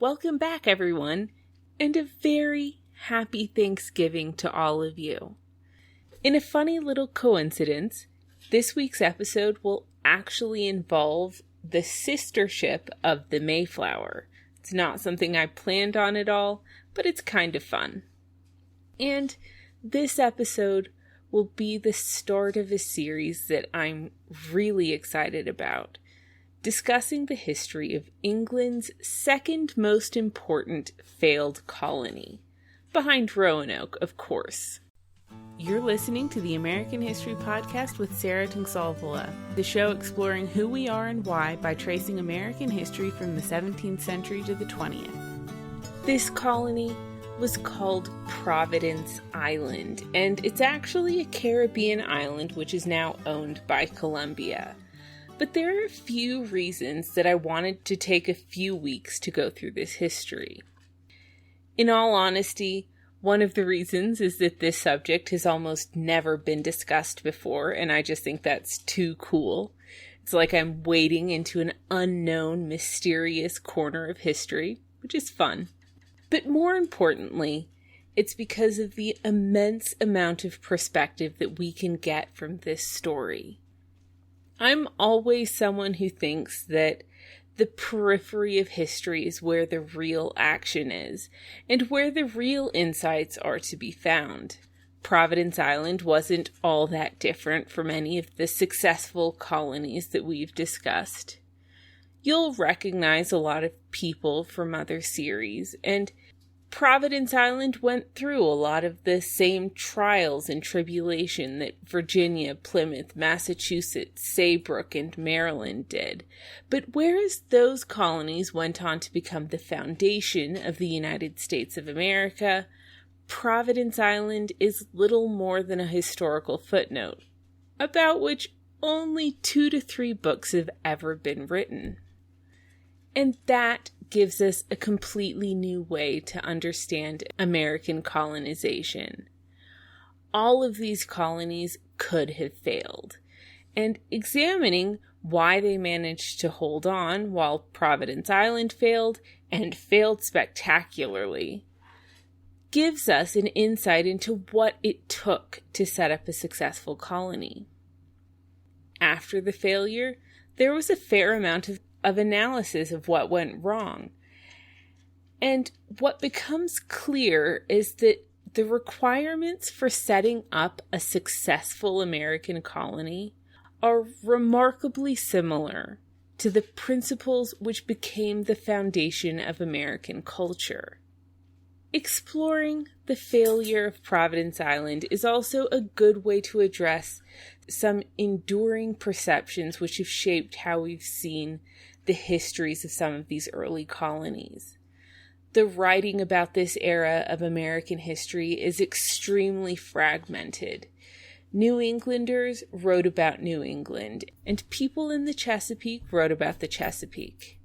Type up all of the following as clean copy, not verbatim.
Welcome back, everyone, and a very happy Thanksgiving to all of you. In a funny little coincidence, this week's episode will actually involve the sister ship of the Mayflower. It's not something I planned on at all, but it's kind of fun. And this episode will be the start of a series that I'm really excited about, discussing the history of England's second most important failed colony, behind Roanoke, of course. You're listening to the American History Podcast with Saye-and-Sele, the show exploring who we are and why by tracing American history from the 17th century to the 20th. This colony was called Providence Island, and it's actually a Caribbean island which is now owned by Colombia. But there are a few reasons that I wanted to take a few weeks to go through this history. In all honesty, one of the reasons is that this subject has almost never been discussed before, and I just think that's too cool. It's like I'm wading into an unknown, mysterious corner of history, which is fun. But more importantly, it's because of the immense amount of perspective that we can get from this story. I'm always someone who thinks that the periphery of history is where the real action is, and where the real insights are to be found. Providence Island wasn't all that different from any of the successful colonies that we've discussed. You'll recognize a lot of people from other series, and Providence Island went through a lot of the same trials and tribulation that Virginia, Plymouth, Massachusetts, Saybrook, and Maryland did. But whereas those colonies went on to become the foundation of the United States of America, Providence Island is little more than a historical footnote, about which only 2 to 3 books have ever been written. And that gives us a completely new way to understand American colonization. All of these colonies could have failed, and examining why they managed to hold on while Providence Island failed, and failed spectacularly, gives us an insight into what it took to set up a successful colony. After the failure, there was a fair amount of analysis of what went wrong. And what becomes clear is that the requirements for setting up a successful American colony are remarkably similar to the principles which became the foundation of American culture. Exploring the failure of Providence Island is also a good way to address some enduring perceptions which have shaped how we've seen the histories of some of these early colonies. The writing about this era of American history is extremely fragmented. New Englanders wrote about New England, and people in the Chesapeake wrote about the Chesapeake.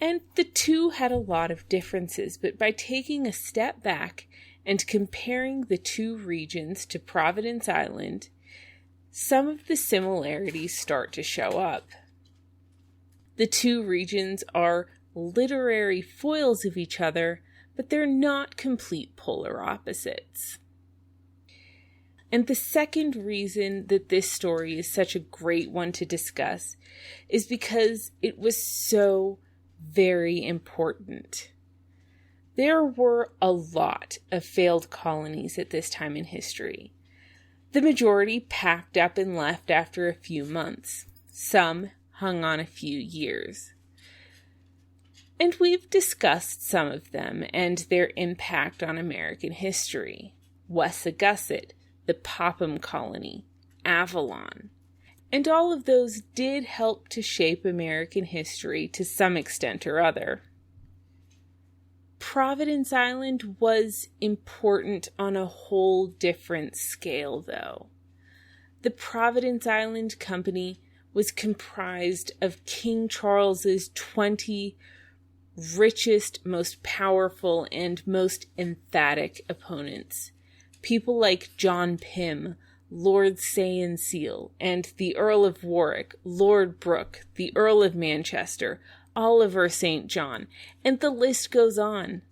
And the two had a lot of differences, but by taking a step back and comparing the two regions to Providence Island, some of the similarities start to show up. The two regions are literary foils of each other, but they're not complete polar opposites. And the second reason that this story is such a great one to discuss is because it was so very important. There were a lot of failed colonies at this time in history. The majority packed up and left after a few months. Some hung on a few years. And we've discussed some of them and their impact on American history. Wessagusset, the Popham Colony, Avalon. And all of those did help to shape American history to some extent or other. Providence Island was important on a whole different scale, though. The Providence Island Company was comprised of King Charles's 20 richest, most powerful, and most emphatic opponents. People like John Pym, Lord Saye-and-Sele, and the Earl of Warwick, Lord Brooke, the Earl of Manchester, Oliver St. John, and the list goes on.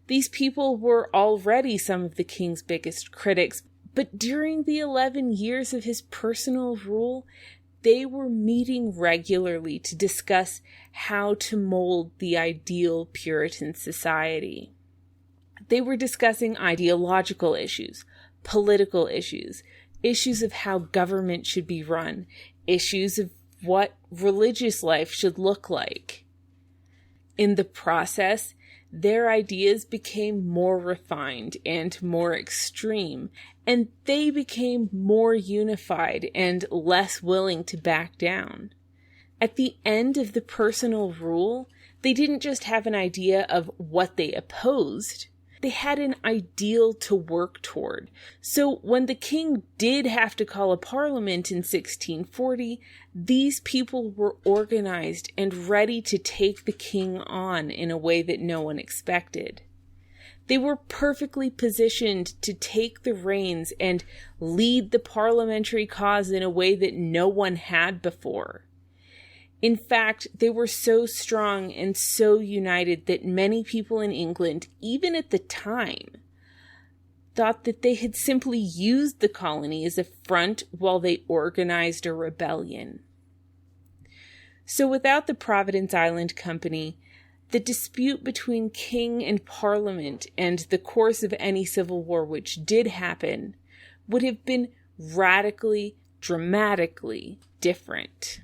These people were already some of the king's biggest critics, but during the 11 years of his personal rule, they were meeting regularly to discuss how to mold the ideal Puritan society. They were discussing ideological issues, political issues, issues of how government should be run, issues of what religious life should look like. In the process, their ideas became more refined and more extreme, and they became more unified and less willing to back down. At the end of the personal rule, they didn't just have an idea of what they opposed, they had an ideal to work toward. So when the king did have to call a parliament in 1640, these people were organized and ready to take the king on in a way that no one expected. They were perfectly positioned to take the reins and lead the parliamentary cause in a way that no one had before. In fact, they were so strong and so united that many people in England, even at the time, thought that they had simply used the colony as a front while they organized a rebellion. So without the Providence Island Company, the dispute between king and parliament and the course of any civil war which did happen would have been radically, dramatically different.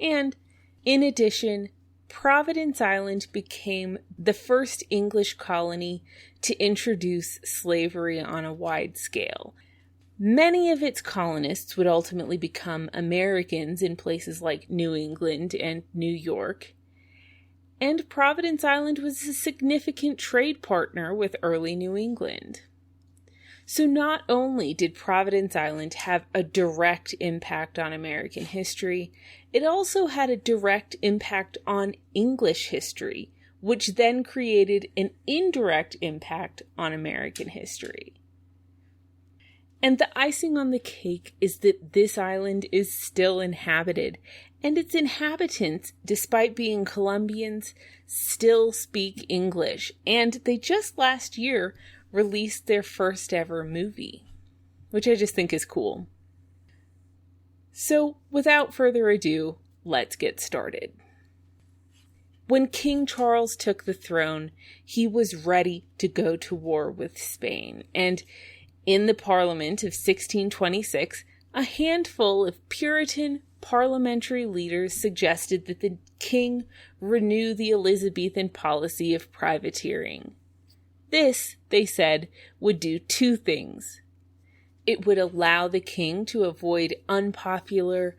And, in addition, Providence Island became the first English colony to introduce slavery on a wide scale. Many of its colonists would ultimately become Americans in places like New England and New York. And Providence Island was a significant trade partner with early New England. So not only did Providence Island have a direct impact on American history, it also had a direct impact on English history, which then created an indirect impact on American history. And the icing on the cake is that this island is still inhabited, and its inhabitants, despite being Colombians, still speak English, and they just last year released their first ever movie, which I just think is cool. So, without further ado, let's get started. When King Charles took the throne, he was ready to go to war with Spain, and in the Parliament of 1626, a handful of Puritan parliamentary leaders suggested that the king renew the Elizabethan policy of privateering. This, they said, would do two things. It would allow the king to avoid unpopular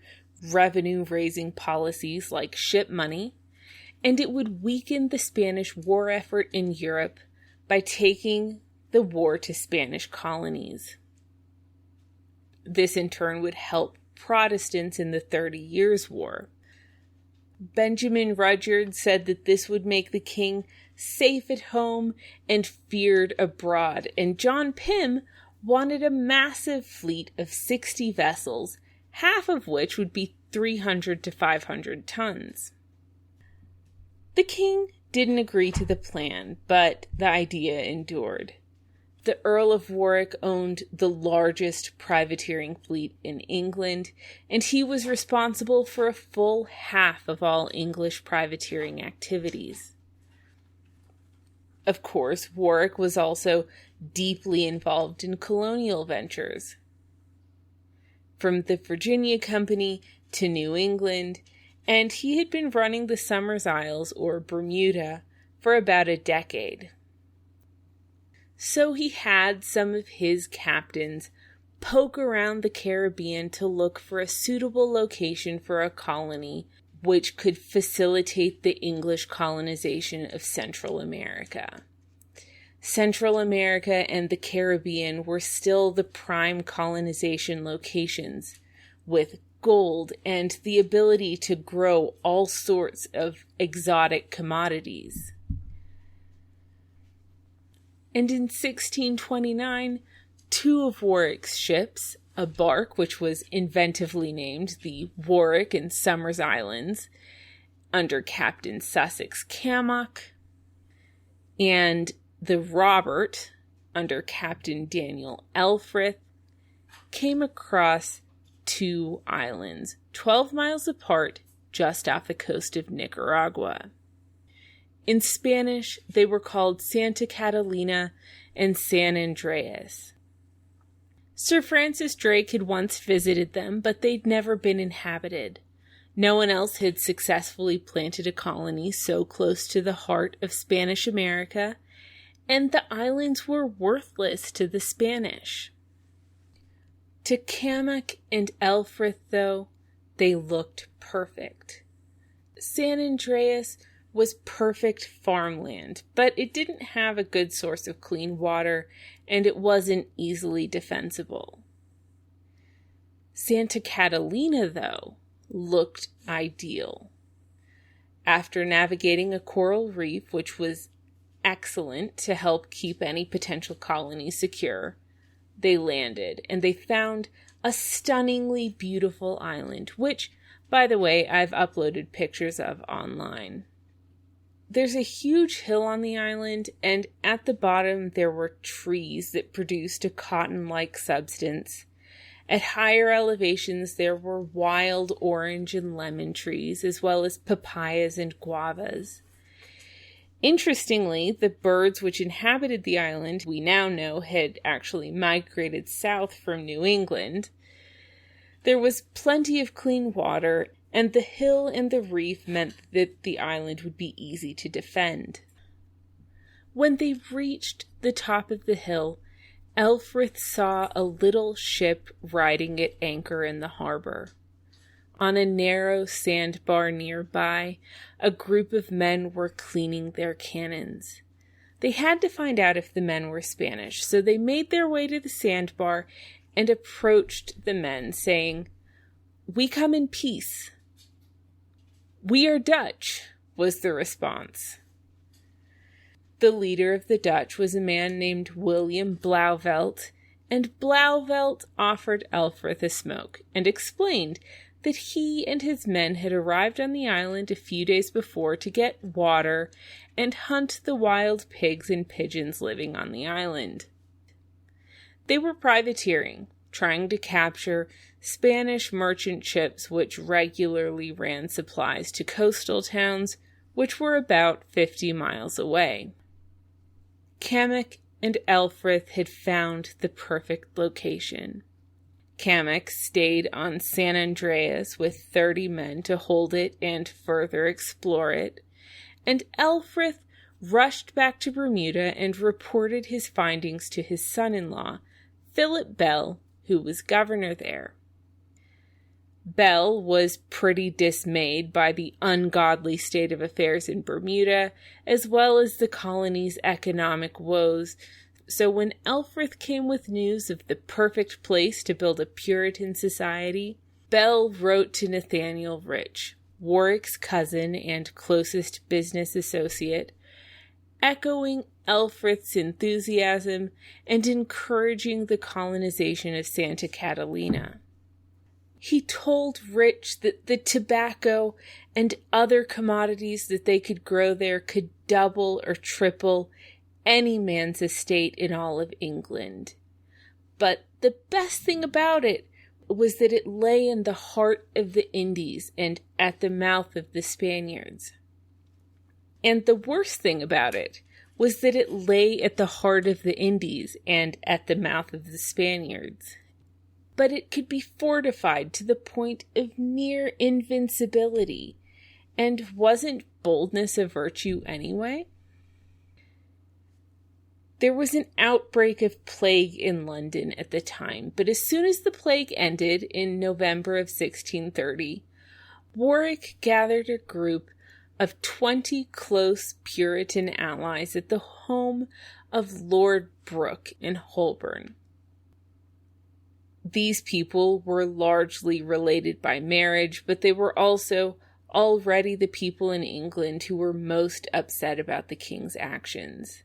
revenue-raising policies like ship money, and it would weaken the Spanish war effort in Europe by taking the war to Spanish colonies. This in turn would help Protestants in the 30 Years' War. Benjamin Rudyard said that this would make the king safe at home and feared abroad, and John Pym wanted a massive fleet of 60 vessels, half of which would be 300 to 500 tons. The king didn't agree to the plan, but the idea endured. The Earl of Warwick owned the largest privateering fleet in England, and he was responsible for a full half of all English privateering activities. Of course, Warwick was also deeply involved in colonial ventures. From the Virginia Company to New England, and he had been running the Somers Isles, or Bermuda, for about a decade. So he had some of his captains poke around the Caribbean to look for a suitable location for a colony which could facilitate the English colonization of Central America. Central America and the Caribbean were still the prime colonization locations, with gold and the ability to grow all sorts of exotic commodities. And in 1629, two of Warwick's ships, a bark which was inventively named the Warwick and Somers Islands, under Captain Sussex Cammock, and the Robert, under Captain Daniel Elfrith, came across 2 islands, 12 miles apart, just off the coast of Nicaragua. In Spanish, they were called Santa Catalina and San Andreas. Sir Francis Drake had once visited them, but they'd never been inhabited. No one else had successfully planted a colony so close to the heart of Spanish America, and the islands were worthless to the Spanish. To Cammock and Elfrith, though, they looked perfect. San Andreas was perfect farmland, but it didn't have a good source of clean water, and it wasn't easily defensible. Santa Catalina, though, looked ideal. After navigating a coral reef, which was excellent to help keep any potential colony secure, they landed, and they found a stunningly beautiful island, which, by the way, I've uploaded pictures of online. There's a huge hill on the island, and at the bottom there were trees that produced a cotton-like substance. At higher elevations there were wild orange and lemon trees, as well as papayas and guavas. Interestingly, the birds which inhabited the island, we now know, had actually migrated south from New England. There was plenty of clean water, and the hill and the reef meant that the island would be easy to defend. When they reached the top of the hill, Elfrith saw a little ship riding at anchor in the harbor. On a narrow sandbar nearby, a group of men were cleaning their cannons. They had to find out if the men were Spanish, so they made their way to the sandbar and approached the men, saying, "We come in peace." "We are Dutch," was the response. The leader of the Dutch was a man named William Blauvelt, and Blauvelt offered Elfrith a smoke and explained that he and his men had arrived on the island a few days before to get water and hunt the wild pigs and pigeons living on the island. They were privateering, trying to capture Spanish merchant ships which regularly ran supplies to coastal towns, which were about 50 miles away. Cammock and Elfrith had found the perfect location. Cammock stayed on San Andreas with 30 men to hold it and further explore it, and Elfrith rushed back to Bermuda and reported his findings to his son-in-law, Philip Bell, who was governor there. Bell was pretty dismayed by the ungodly state of affairs in Bermuda, as well as the colony's economic woes. So when Elfrith came with news of the perfect place to build a Puritan society, Bell wrote to Nathaniel Rich, Warwick's cousin and closest business associate, echoing Elfrith's enthusiasm and encouraging the colonization of Santa Catalina. He told Rich that the tobacco and other commodities that they could grow there could double or triple any man's estate in all of England. But the best thing about it was that it lay in the heart of the Indies and at the mouth of the Spaniards. And the worst thing about it was that it lay at the heart of the Indies and at the mouth of the Spaniards. But it could be fortified to the point of near invincibility. And wasn't boldness a virtue anyway? There was an outbreak of plague in London at the time, but as soon as the plague ended in November of 1630, Warwick gathered a group of 20 close Puritan allies at the home of Lord Brooke in Holborn. These people were largely related by marriage, but they were also already the people in England who were most upset about the king's actions.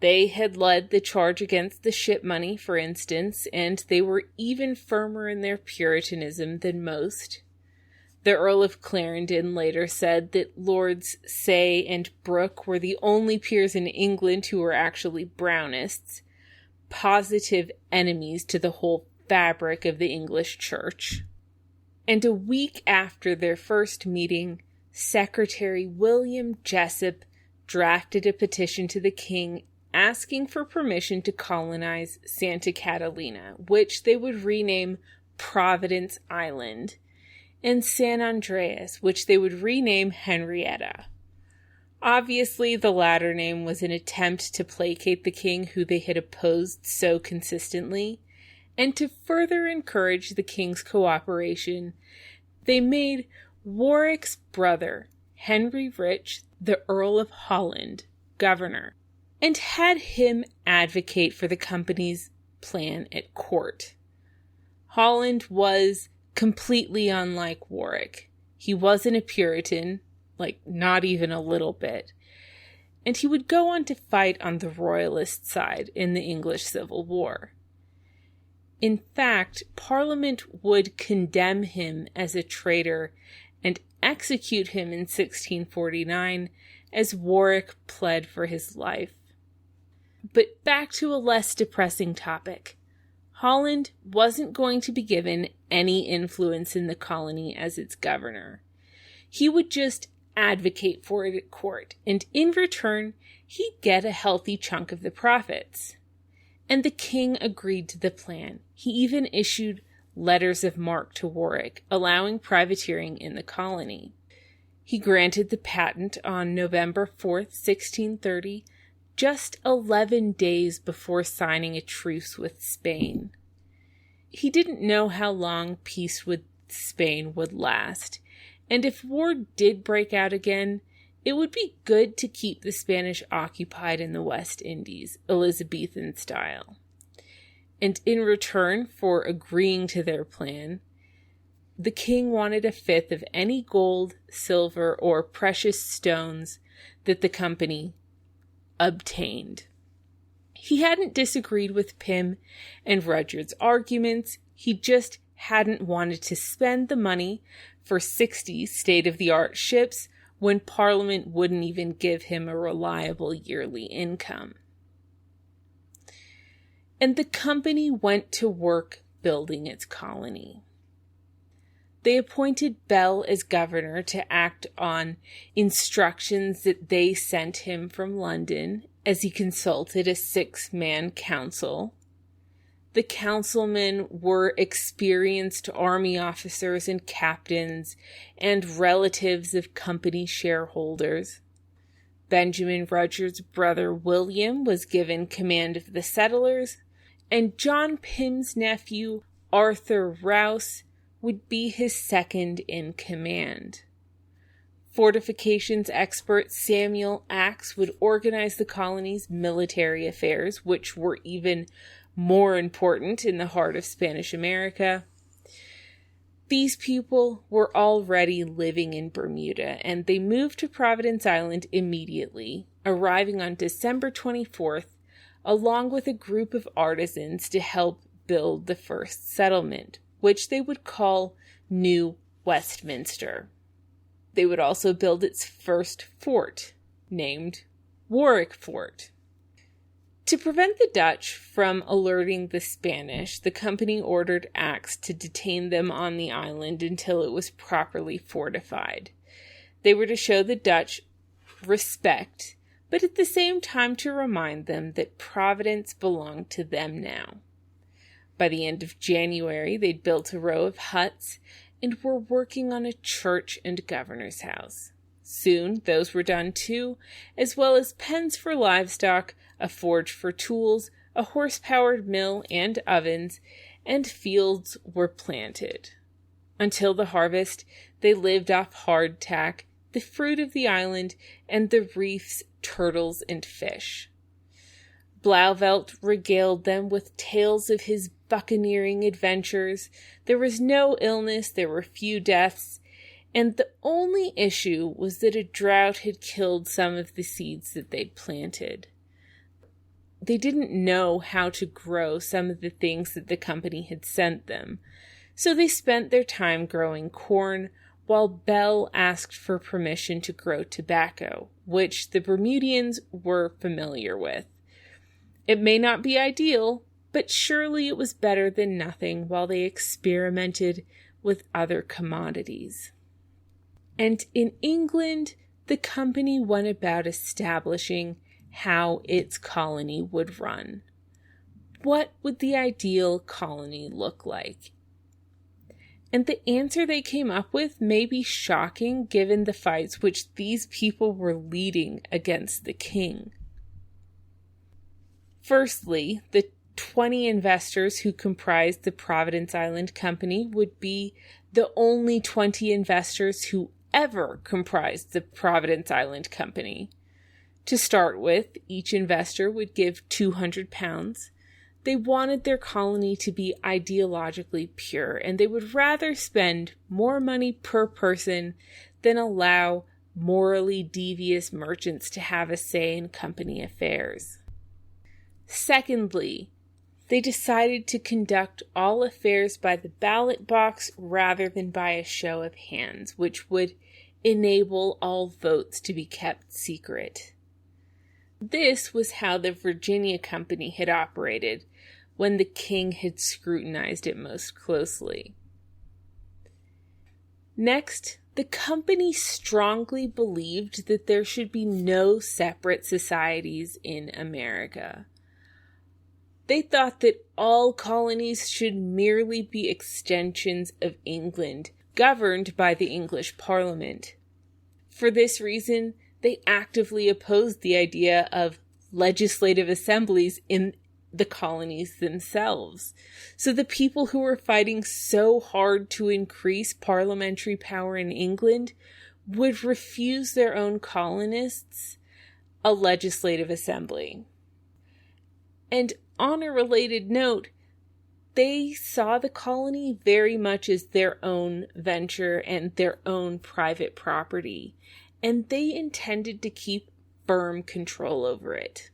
They had led the charge against the ship money, for instance, and they were even firmer in their Puritanism than most. The Earl of Clarendon later said that Lords Saye and Brooke were the only peers in England who were actually Brownists, positive enemies to the whole fabric of the English church. And a week after their first meeting, Secretary William Jessup drafted a petition to the king asking for permission to colonize Santa Catalina, which they would rename Providence Island, and San Andreas, which they would rename Henrietta. Obviously, the latter name was an attempt to placate the king who they had opposed so consistently, and to further encourage the king's cooperation, they made Warwick's brother, Henry Rich, the Earl of Holland, governor, and had him advocate for the company's plan at court. Holland was completely unlike Warwick. He wasn't a Puritan, not even a little bit. And he would go on to fight on the royalist side in the English Civil War. In fact, Parliament would condemn him as a traitor and execute him in 1649 as Warwick pled for his life. But back to a less depressing topic. Holland wasn't going to be given any influence in the colony as its governor. He would just advocate for it at court, and in return, he'd get a healthy chunk of the profits. And the king agreed to the plan. He even issued letters of marque to Warwick, allowing privateering in the colony. He granted the patent on November 4th, 1630, just 11 days before signing a truce with Spain. He didn't know how long peace with Spain would last, and if war did break out again, it would be good to keep the Spanish occupied in the West Indies, Elizabethan style. And in return for agreeing to their plan, the king wanted a fifth of any gold, silver, or precious stones that the company obtained. He hadn't disagreed with Pym and Rudyard's arguments, he just hadn't wanted to spend the money for 60 state-of-the-art ships when Parliament wouldn't even give him a reliable yearly income. And the company went to work building its colony. They appointed Bell as governor to act on instructions that they sent him from London as he consulted a 6-man council. The councilmen were experienced army officers and captains and relatives of company shareholders. Benjamin Rudyard's brother William was given command of the settlers, and John Pym's nephew Arthur Rouse would be his second in command. Fortifications expert Samuel Axe would organize the colony's military affairs, which were even more important in the heart of Spanish America. These people were already living in Bermuda, and they moved to Providence Island immediately, arriving on December 24th, along with a group of artisans to help build the first settlement, which they would call New Westminster. They would also build its first fort, named Warwick Fort. To prevent the Dutch from alerting the Spanish, the company ordered Axe to detain them on the island until it was properly fortified. They were to show the Dutch respect, but at the same time to remind them that Providence belonged to them now. By the end of January, they'd built a row of huts and were working on a church and governor's house. Soon, those were done too, as well as pens for livestock, a forge for tools, a horse-powered mill and ovens, and fields were planted. Until the harvest, they lived off hardtack, the fruit of the island, and the reef's turtles and fish. Blauvelt regaled them with tales of his buccaneering adventures. There was no illness, there were few deaths, and the only issue was that a drought had killed some of the seeds that they'd planted. They didn't know how to grow some of the things that the company had sent them, so they spent their time growing corn, while Bell asked for permission to grow tobacco, which the Bermudians were familiar with. It may not be ideal, but surely it was better than nothing while they experimented with other commodities. And in England, the company went about establishing how its colony would run. What would the ideal colony look like? And the answer they came up with may be shocking given the fights which these people were leading against the king. Firstly, the 20 investors who comprised the Providence Island Company would be the only 20 investors who ever comprised the Providence Island Company. To start with, each investor would give £200. They wanted their colony to be ideologically pure, and they would rather spend more money per person than allow morally devious merchants to have a say in company affairs. Secondly, they decided to conduct all affairs by the ballot box rather than by a show of hands, which would enable all votes to be kept secret. This was how the Virginia Company had operated when the king had scrutinized it most closely. Next, the company strongly believed that there should be no separate societies in America. They thought that all colonies should merely be extensions of England, governed by the English Parliament. For this reason, they actively opposed the idea of legislative assemblies in the colonies themselves. So the people who were fighting so hard to increase parliamentary power in England would refuse their own colonists a legislative assembly. And on a related note, they saw the colony very much as their own venture and their own private property, and they intended to keep firm control over it.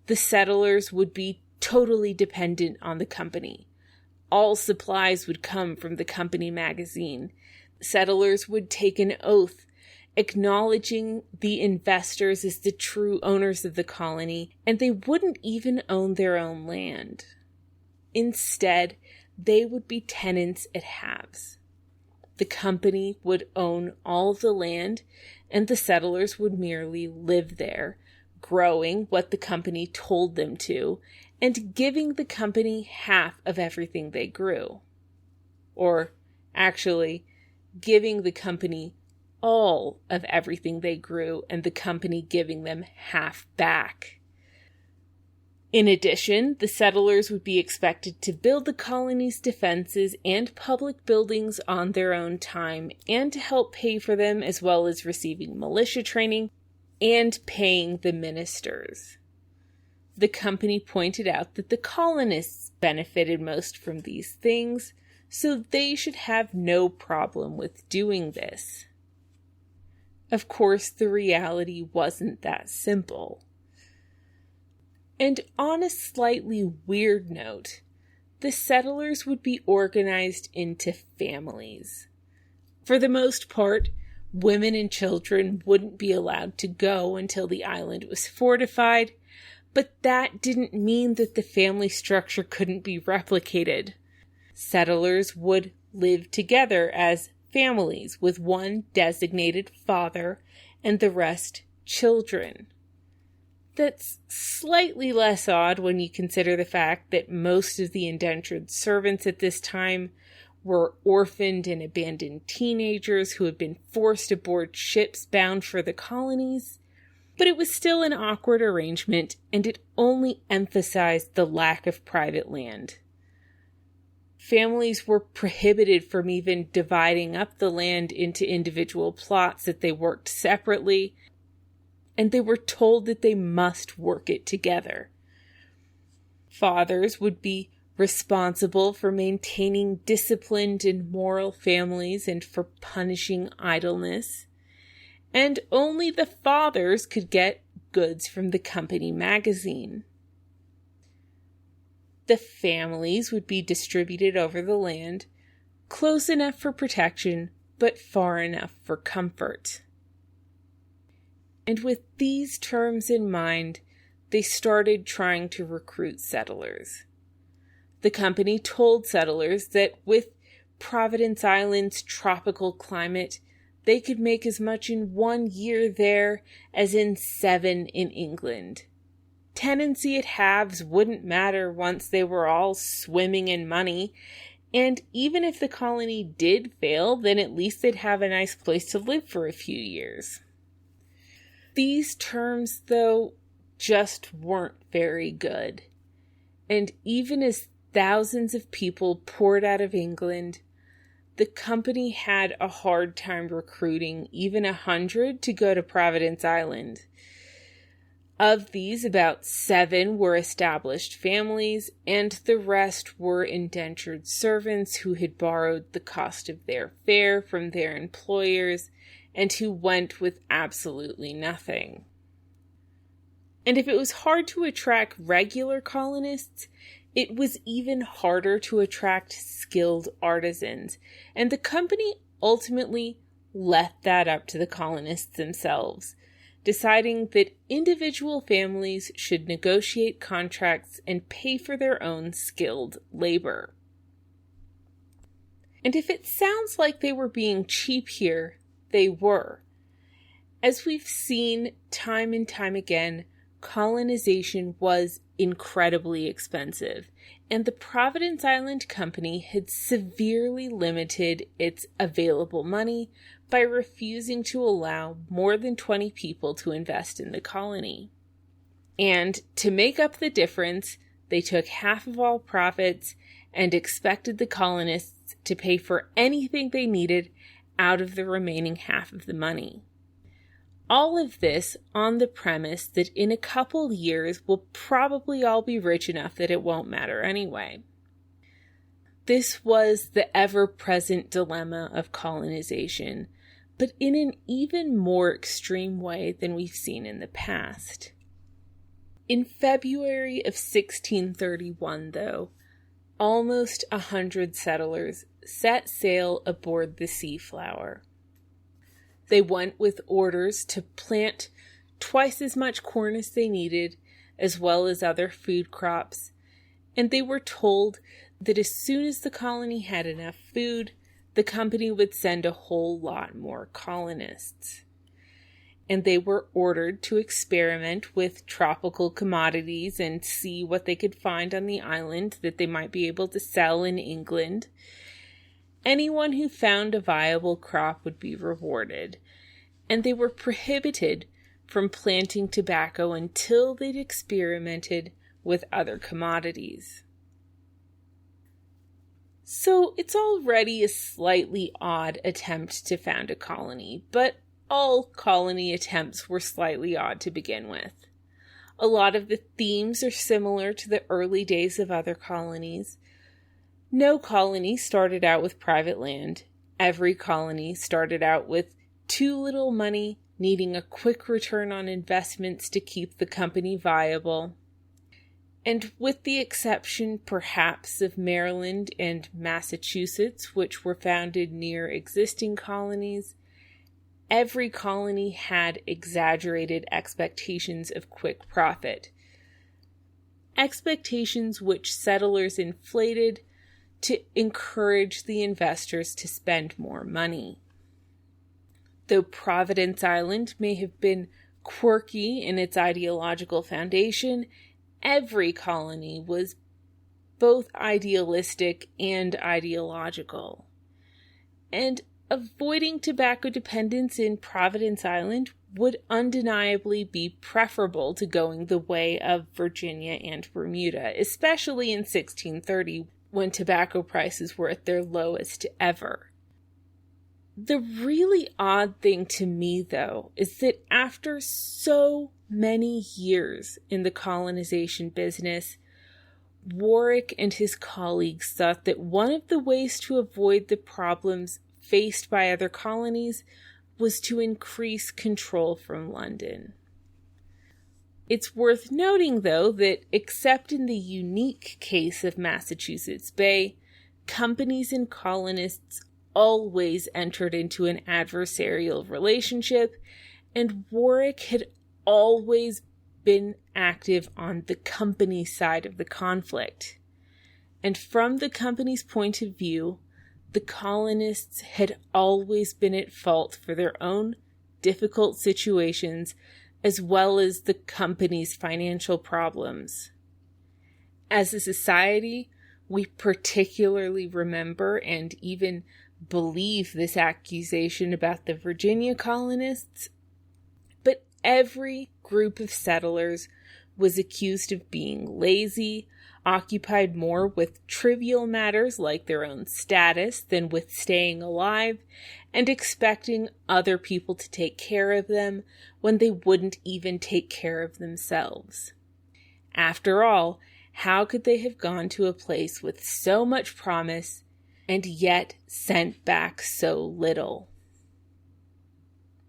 The settlers would be totally dependent on the company. All supplies would come from the company magazine. Settlers would take an oath acknowledging the investors as the true owners of the colony, and they wouldn't even own their own land. Instead, they would be tenants at halves. The company would own all the land, and the settlers would merely live there, growing what the company told them to, and giving the company half of everything they grew. Or, actually, giving the company all of everything they grew, and the company giving them half back. In addition, the settlers would be expected to build the colony's defenses and public buildings on their own time, and to help pay for them, as well as receiving militia training and paying the ministers. The company pointed out that the colonists benefited most from these things, so they should have no problem with doing this. Of course, the reality wasn't that simple. And on a slightly weird note, the settlers would be organized into families. For the most part, women and children wouldn't be allowed to go until the island was fortified, but that didn't mean that the family structure couldn't be replicated. Settlers would live together as families with one designated father and the rest children. That's slightly less odd when you consider the fact that most of the indentured servants at this time were orphaned and abandoned teenagers who had been forced aboard ships bound for the colonies. But it was still an awkward arrangement, and it only emphasized the lack of private land. Families were prohibited from even dividing up the land into individual plots, that they worked separately, and they were told that they must work it together. Fathers would be responsible for maintaining disciplined and moral families and for punishing idleness, and only the fathers could get goods from the company magazine. The families would be distributed over the land, close enough for protection, but far enough for comfort. And with these terms in mind, they started trying to recruit settlers. The company told settlers that with Providence Island's tropical climate, they could make as much in 1 year there as in 7 in England. Tenancy at halves wouldn't matter once they were all swimming in money, and even if the colony did fail, then at least they'd have a nice place to live for a few years. These terms, though, just weren't very good. And even as thousands of people poured out of England, the company had a hard time recruiting even 100 to go to Providence Island. Of these, about 7 were established families, and the rest were indentured servants who had borrowed the cost of their fare from their employers and who went with absolutely nothing. And if it was hard to attract regular colonists, it was even harder to attract skilled artisans, and the company ultimately left that up to the colonists themselves, deciding that individual families should negotiate contracts and pay for their own skilled labor. And if it sounds like they were being cheap here, they were. As we've seen time and time again, colonization was incredibly expensive, and the Providence Island Company had severely limited its available money by refusing to allow more than 20 people to invest in the colony. And to make up the difference, they took half of all profits and expected the colonists to pay for anything they needed out of the remaining half of the money. All of this on the premise that in a couple years we'll probably all be rich enough that it won't matter anyway. This was the ever-present dilemma of colonization, but in an even more extreme way than we've seen in the past. In February of 1631, though, almost 100 settlers set sail aboard the Seaflower. They went with orders to plant twice as much corn as they needed, as well as other food crops, and they were told that as soon as the colony had enough food, the company would send a whole lot more colonists. And they were ordered to experiment with tropical commodities and see what they could find on the island that they might be able to sell in England. Anyone who found a viable crop would be rewarded, and they were prohibited from planting tobacco until they'd experimented with other commodities. So it's already a slightly odd attempt to found a colony, but all colony attempts were slightly odd to begin with. A lot of the themes are similar to the early days of other colonies. No colony started out with private land. Every colony started out with too little money, needing a quick return on investments to keep the company viable. And with the exception, perhaps, of Maryland and Massachusetts, which were founded near existing colonies, every colony had exaggerated expectations of quick profit. Expectations which settlers inflated to encourage the investors to spend more money. Though Providence Island may have been quirky in its ideological foundation, every colony was both idealistic and ideological. And avoiding tobacco dependence in Providence Island would undeniably be preferable to going the way of Virginia and Bermuda, especially in 1630 when tobacco prices were at their lowest ever. The really odd thing to me, though, is that after so many years in the colonization business, Warwick and his colleagues thought that one of the ways to avoid the problems faced by other colonies was to increase control from London. It's worth noting, though, that except in the unique case of Massachusetts Bay, companies and colonists always entered into an adversarial relationship, and Warwick had always been active on the company side of the conflict. And from the company's point of view, the colonists had always been at fault for their own difficult situations, as well as the company's financial problems. As a society, we particularly remember and even believe this accusation about the Virginia colonists, but every group of settlers was accused of being lazy, occupied more with trivial matters like their own status than with staying alive, and expecting other people to take care of them when they wouldn't even take care of themselves. After all, how could they have gone to a place with so much promise and yet sent back so little?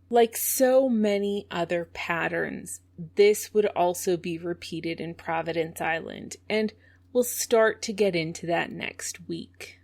Like so many other patterns, this would also be repeated in Providence Island, and we'll start to get into that next week.